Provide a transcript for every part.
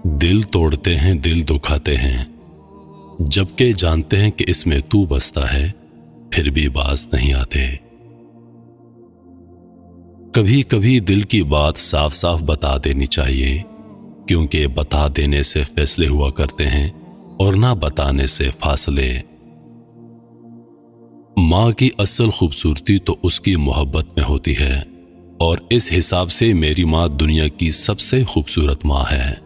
दिल तोड़ते हैं, दिल दुखाते हैं, जबकि जानते हैं कि इसमें तू बसता है, फिर भी बाज नहीं आते। कभी कभी दिल की बात साफ साफ बता देनी चाहिए, क्योंकि बता देने से फैसले हुआ करते हैं और ना बताने से फासले। माँ की असल खूबसूरती तो उसकी मोहब्बत में होती है, और इस हिसाब से मेरी माँ दुनिया की सबसे खूबसूरत माँ है।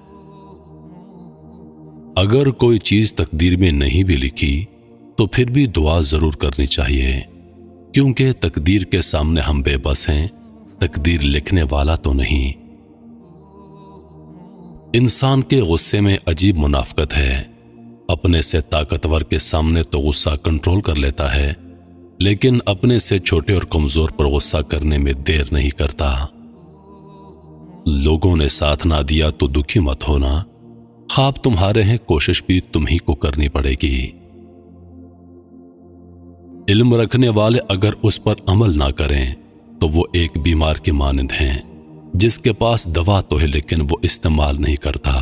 अगर कोई चीज तकदीर में नहीं भी लिखी तो फिर भी दुआ जरूर करनी चाहिए, क्योंकि तकदीर के सामने हम बेबस हैं, तकदीर लिखने वाला तो नहीं। इंसान के गुस्से में अजीब मुनाफकत है। अपने से ताकतवर के सामने तो गुस्सा कंट्रोल कर लेता है, लेकिन अपने से छोटे और कमजोर पर गुस्सा करने में देर नहीं करता। लोगों ने साथ ना दिया तो दुखी मत होना, ख्वाब तुम्हारे हैं, कोशिश भी तुम्ही को करनी पड़ेगी। इल्म रखने वाले अगर उस पर अमल ना करें तो वो एक बीमार की मानंद हैं, जिसके पास दवा तो है लेकिन वो इस्तेमाल नहीं करता।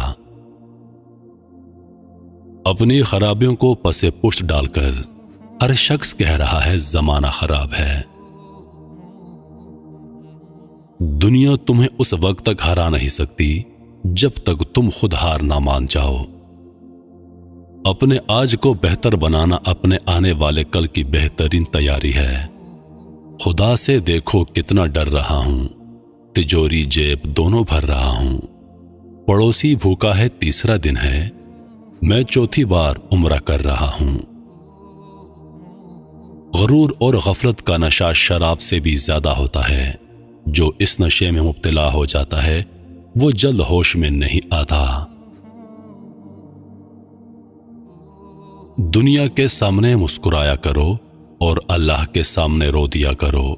अपनी खराबियों को पसे पुष्ट डालकर हर शख्स कह रहा है जमाना खराब है। दुनिया तुम्हें उस वक्त तक हरा नहीं सकती जब तक तुम खुद हार ना मान जाओ। अपने आज को बेहतर बनाना अपने आने वाले कल की बेहतरीन तैयारी है। खुदा से देखो कितना डर रहा हूं, तिजोरी जेब दोनों भर रहा हूं। पड़ोसी भूखा है, तीसरा दिन है, मैं चौथी बार उम्रा कर रहा हूं। गरूर और गफलत का नशा शराब से भी ज्यादा होता है। जो इस नशे में मुब्तला हो जाता है वो जल्द होश में नहीं आता। दुनिया के सामने मुस्कुराया करो और अल्लाह के सामने रो दिया करो,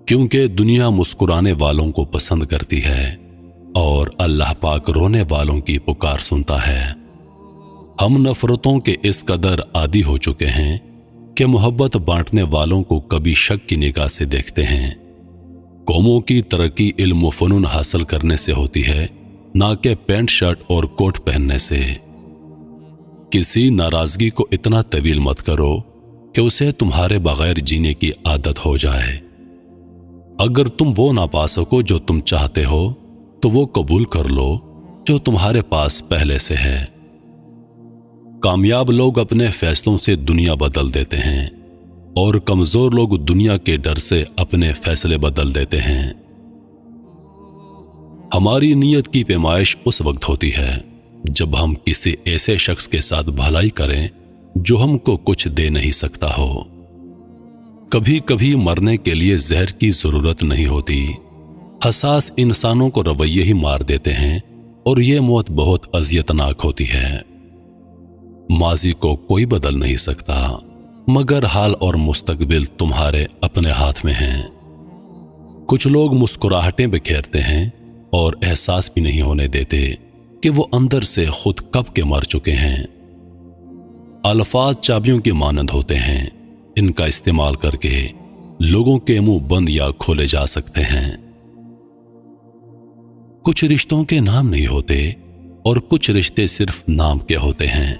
क्योंकि दुनिया मुस्कुराने वालों को पसंद करती है और अल्लाह पाक रोने वालों की पुकार सुनता है। हम नफरतों के इस कदर आदी हो चुके हैं कि मोहब्बत बांटने वालों को कभी शक की निगाह से देखते हैं। कौमों की तरक्की इल्म फनून हासिल करने से होती है, ना कि पैंट शर्ट और कोट पहनने से। किसी नाराजगी को इतना तवील मत करो कि उसे तुम्हारे बगैर जीने की आदत हो जाए। अगर तुम वो ना पा सको जो तुम चाहते हो तो वो कबूल कर लो जो तुम्हारे पास पहले से है। कामयाब लोग अपने फैसलों से दुनिया बदल देते हैं और कमजोर लोग दुनिया के डर से अपने फैसले बदल देते हैं। हमारी नीयत की पैमाइश उस वक्त होती है जब हम किसी ऐसे शख्स के साथ भलाई करें जो हमको कुछ दे नहीं सकता हो। कभी कभी मरने के लिए जहर की जरूरत नहीं होती। हसास इंसानों को रवैये ही मार देते हैं और ये मौत बहुत अजियतनाक होती है। माजी को कोई बदल नहीं सकता, मगर हाल और मुस्तकबिल तुम्हारे अपने हाथ में हैं। कुछ लोग मुस्कुराहटें बिखेरते हैं और एहसास भी नहीं होने देते कि वो अंदर से खुद कब के मर चुके हैं। अल्फाज चाबियों की मानंद होते हैं, इनका इस्तेमाल करके लोगों के मुंह बंद या खोले जा सकते हैं। कुछ रिश्तों के नाम नहीं होते और कुछ रिश्ते सिर्फ नाम के होते हैं।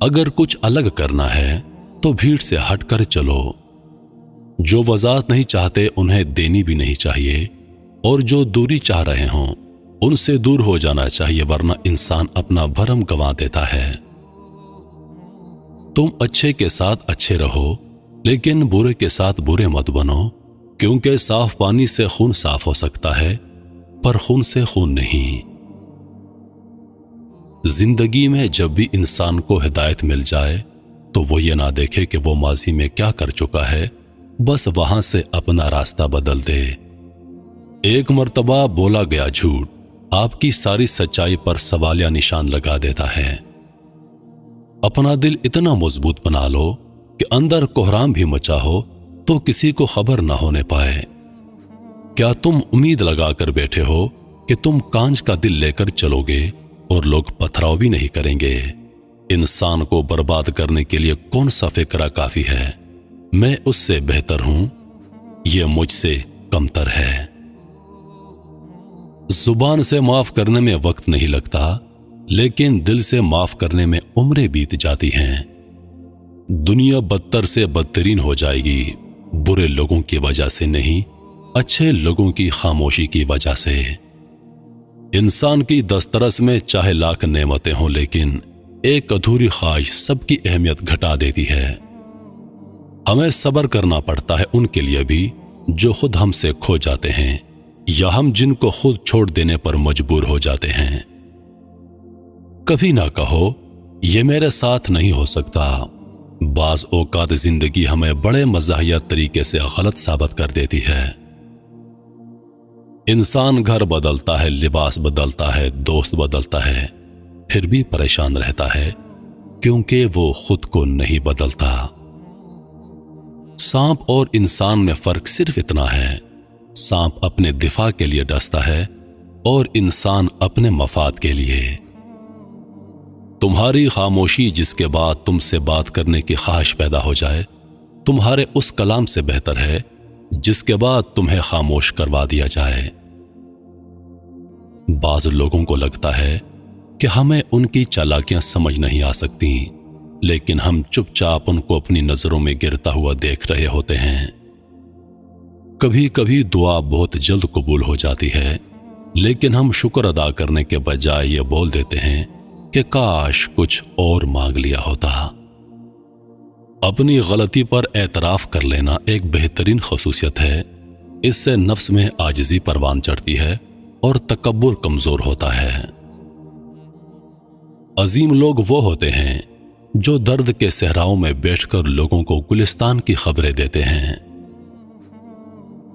अगर कुछ अलग करना है तो भीड़ से हटकर चलो। जो वजाहत नहीं चाहते उन्हें देनी भी नहीं चाहिए, और जो दूरी चाह रहे हों उनसे दूर हो जाना चाहिए, वरना इंसान अपना भरम गंवा देता है। तुम अच्छे के साथ अच्छे रहो, लेकिन बुरे के साथ बुरे मत बनो, क्योंकि साफ पानी से खून साफ हो सकता है पर खून से खून नहीं। जिंदगी में जब भी इंसान को हिदायत मिल जाए तो वो ये ना देखे कि वो माजी में क्या कर चुका है, बस वहां से अपना रास्ता बदल दे। एक मर्तबा बोला गया झूठ आपकी सारी सच्चाई पर सवालिया निशान लगा देता है। अपना दिल इतना मजबूत बना लो कि अंदर कोहराम भी मचा हो तो किसी को खबर ना होने पाए। क्या तुम उम्मीद लगाकर बैठे हो कि तुम कांच का दिल लेकर चलोगे और लोग पथराव भी नहीं करेंगे? इंसान को बर्बाद करने के लिए कौन सा फिक्रा काफी है? मैं उससे बेहतर हूं, यह मुझसे कमतर है। जुबान से माफ करने में वक्त नहीं लगता, लेकिन दिल से माफ करने में उम्रें बीत जाती हैं। दुनिया बदतर से बदतरीन हो जाएगी, बुरे लोगों की वजह से नहीं, अच्छे लोगों की खामोशी की वजह से। इंसान की दस्तरस में चाहे लाख नेमतें हों, लेकिन एक अधूरी ख्वाहिश सबकी अहमियत घटा देती है। हमें सब्र करना पड़ता है उनके लिए भी जो खुद हमसे खो जाते हैं, या हम जिनको खुद छोड़ देने पर मजबूर हो जाते हैं। कभी ना कहो ये मेरे साथ नहीं हो सकता। बाज औकात जिंदगी हमें बड़े मज़ाहिया तरीके से गलत साबित कर देती है। इंसान घर बदलता है, लिबास बदलता है, दोस्त बदलता है, फिर भी परेशान रहता है क्योंकि वो खुद को नहीं बदलता। सांप और इंसान में फर्क सिर्फ इतना है, सांप अपने दिफा के लिए डसता है और इंसान अपने मफाद के लिए। तुम्हारी खामोशी जिसके बाद तुमसे बात करने की ख्वाहिश पैदा हो जाए, तुम्हारे उस कलाम से बेहतर है जिसके बाद तुम्हें खामोश करवा दिया जाए। बाज़ लोगों को लगता है कि हमें उनकी चालाकियां समझ नहीं आ सकती, लेकिन हम चुपचाप उनको अपनी नजरों में गिरता हुआ देख रहे होते हैं। कभी कभी दुआ बहुत जल्द कबूल हो जाती है, लेकिन हम शुक्र अदा करने के बजाय ये बोल देते हैं कि काश कुछ और मांग लिया होता। अपनी गलती पर एतराफ कर लेना एक बेहतरीन खसूसियत है। इससे नफ्स में आजिज़ी परवान चढ़ती है और तकब्बुर कमजोर होता है। अजीम लोग वो होते हैं जो दर्द के सहराओं में बैठकर लोगों को गुलिस्तान की खबरें देते हैं।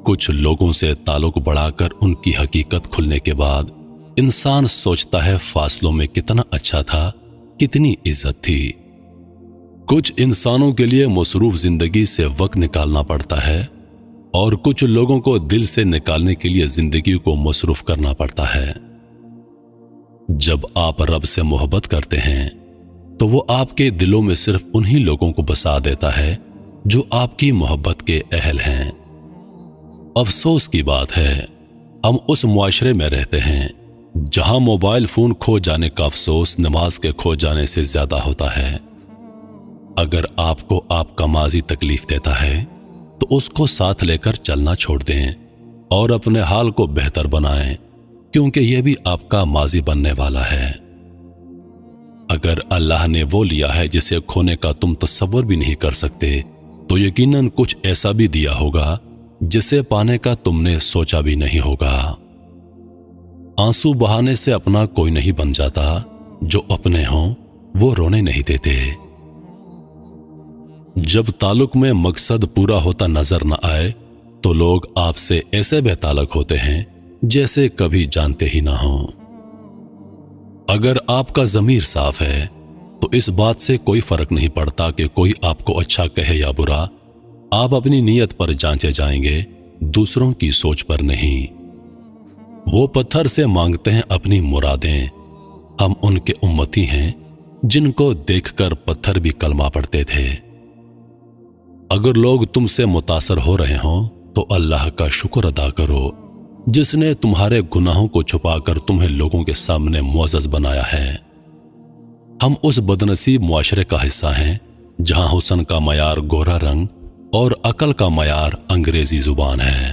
कुछ लोगों से ताल्लुक बढ़ाकर उनकी हकीकत खुलने के बाद इंसान सोचता है फासलों में कितना अच्छा था, कितनी इज्जत थी। कुछ इंसानों के लिए मसरूफ जिंदगी से वक्त निकालना पड़ता है और कुछ लोगों को दिल से निकालने के लिए जिंदगी को मसरूफ करना पड़ता है। जब आप रब से मोहब्बत करते हैं तो वो आपके दिलों में सिर्फ उन्हीं लोगों को बसा देता है जो आपकी मोहब्बत के अहल हैं। अफसोस की बात है, हम उस मुआशरे में रहते हैं जहां मोबाइल फोन खो जाने का अफसोस नमाज के खो जाने से ज्यादा होता है। अगर आपको आपका माजी तकलीफ देता है तो उसको साथ लेकर चलना छोड़ दें और अपने हाल को बेहतर बनाएं, क्योंकि यह भी आपका माजी बनने वाला है। अगर अल्लाह ने वो लिया है जिसे खोने का तुम तसव्वुर भी नहीं कर सकते, तो यकीनन कुछ ऐसा भी दिया होगा जिसे पाने का तुमने सोचा भी नहीं होगा। आंसू बहाने से अपना कोई नहीं बन जाता, जो अपने हों वो रोने नहीं देते। जब ताल्लुक में मकसद पूरा होता नजर न आए तो लोग आपसे ऐसे बेताल्लुक होते हैं जैसे कभी जानते ही ना हों। अगर आपका ज़मीर साफ है तो इस बात से कोई फर्क नहीं पड़ता कि कोई आपको अच्छा कहे या बुरा। आप अपनी नीयत पर जांचे जाएंगे, दूसरों की सोच पर नहीं। वो पत्थर से मांगते हैं अपनी मुरादें, हम उनके उम्मती हैं जिनको देखकर पत्थर भी कलमा पढ़ते थे। अगर लोग तुमसे मुतासर हो रहे हों तो अल्लाह का शुक्र अदा करो जिसने तुम्हारे गुनाहों को छुपाकर तुम्हें लोगों के सामने मुअज़्ज़ज़ बनाया है। हम उस बदनसीब मुआशरे का हिस्सा हैं जहां हुस्न का मयार गोरा रंग और अकल का मयार अंग्रेजी जुबान है।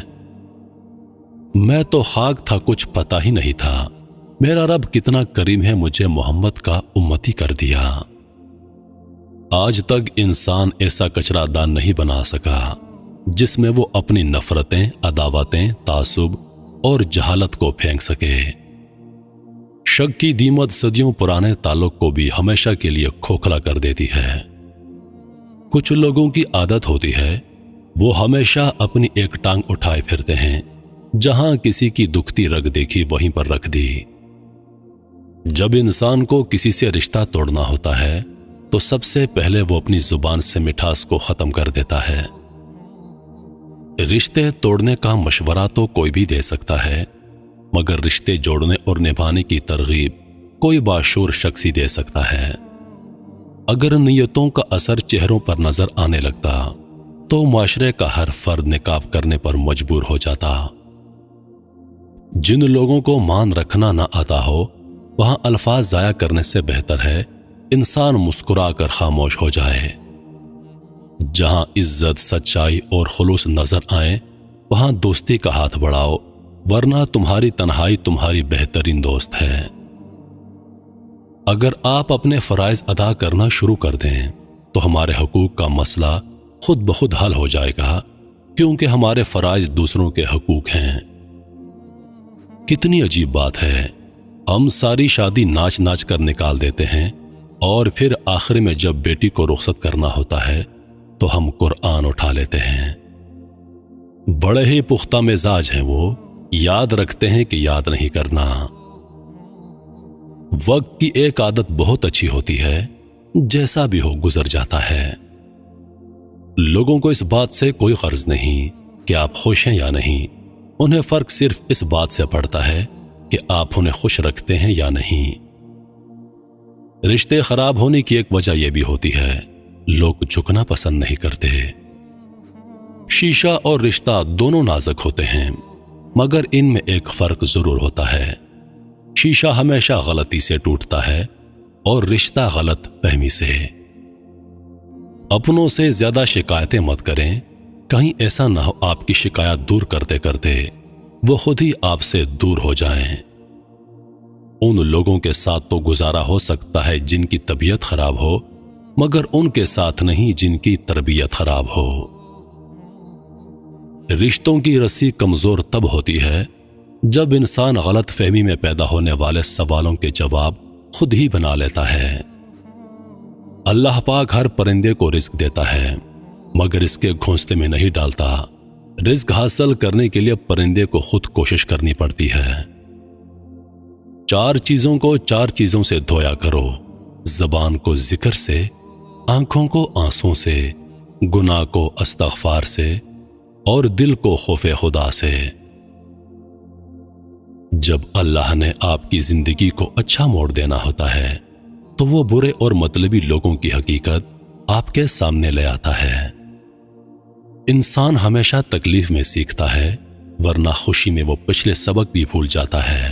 मैं तो खाक था, कुछ पता ही नहीं था। मेरा रब कितना करीम है, मुझे मोहम्मद का उम्मती कर दिया। आज तक इंसान ऐसा कचरादान नहीं बना सका जिसमें वो अपनी नफरतें, अदावतें, तासुब और जहालत को फेंक सके। शक की दीमत सदियों पुराने ताल्लुक को भी हमेशा के लिए खोखला कर देती है। कुछ लोगों की आदत होती है वो हमेशा अपनी एक टांग उठाए फिरते हैं, जहां किसी की दुखती रग देखी वहीं पर रख दी। जब इंसान को किसी से रिश्ता तोड़ना होता है तो सबसे पहले वो अपनी जुबान से मिठास को खत्म कर देता है। रिश्ते तोड़ने का मशवरा तो कोई भी दे सकता है, मगर रिश्ते जोड़ने और निभाने की तरगीब कोई बाशूर शख्स ही दे सकता है। अगर नियतों का असर चेहरों पर नजर आने लगता तो माशरे का हर फर्द निकाब करने पर मजबूर हो जाता। जिन लोगों को मान रखना ना आता हो वहां अल्फाज जाया करने से बेहतर है इंसान मुस्कुरा कर खामोश हो जाए। जहां इज्जत, सच्चाई और खुलूस नजर आए वहां दोस्ती का हाथ बढ़ाओ, वरना तुम्हारी तन्हाई तुम्हारी बेहतरीन दोस्त है। अगर आप अपने फराइज अदा करना शुरू कर दें तो हमारे हकूक का मसला खुद ब खुद हल हो जाएगा, क्योंकि हमारे फराइज दूसरों के हकूक हैं। कितनी अजीब बात है, हम सारी शादी नाच नाच कर निकाल देते हैं और फिर आखिर में जब बेटी को रुखसत करना होता है तो हम कुरान उठा लेते हैं। बड़े ही पुख्ता मिजाज हैं वो, याद रखते हैं कि याद नहीं करना। वक्त की एक आदत बहुत अच्छी होती है, जैसा भी हो गुजर जाता है। लोगों को इस बात से कोई गर्ज नहीं कि आप खुश हैं या नहीं, उन्हें फर्क सिर्फ इस बात से पड़ता है कि आप उन्हें खुश रखते हैं या नहीं। रिश्ते खराब होने की एक वजह यह भी होती है, लोग झुकना पसंद नहीं करते। शीशा और रिश्ता दोनों नाजुक होते हैं, मगर इनमें एक फर्क जरूर होता है। शीशा हमेशा गलती से टूटता है और रिश्ता गलत फहमी से। अपनों से ज्यादा शिकायतें मत करें, कहीं ऐसा ना हो आपकी शिकायत दूर करते करते वो खुद ही आपसे दूर हो जाएं। उन लोगों के साथ तो गुजारा हो सकता है जिनकी तबीयत खराब हो, मगर उनके साथ नहीं जिनकी तरबियत खराब हो। रिश्तों की रस्सी कमजोर तब होती है जब इंसान गलत फहमी में पैदा होने वाले सवालों के जवाब खुद ही बना लेता है। अल्लाह पाक हर परिंदे को रिस्क देता है, मगर इसके घोंसले में नहीं डालता। रिस्क हासिल करने के लिए परिंदे को खुद कोशिश करनी पड़ती है। 4 चीजों को 4 चीजों से धोया करो, ज़बान को जिक्र से, आंखों को आंसुओं से, गुनाह को इस्तग़फ़ार से और दिल को खौफ़े खुदा से। जब अल्लाह ने आपकी जिंदगी को अच्छा मोड़ देना होता है तो वो बुरे और मतलबी लोगों की हकीकत आपके सामने ले आता है। इंसान हमेशा तकलीफ में सीखता है, वरना खुशी में वो पिछले सबक भी भूल जाता है।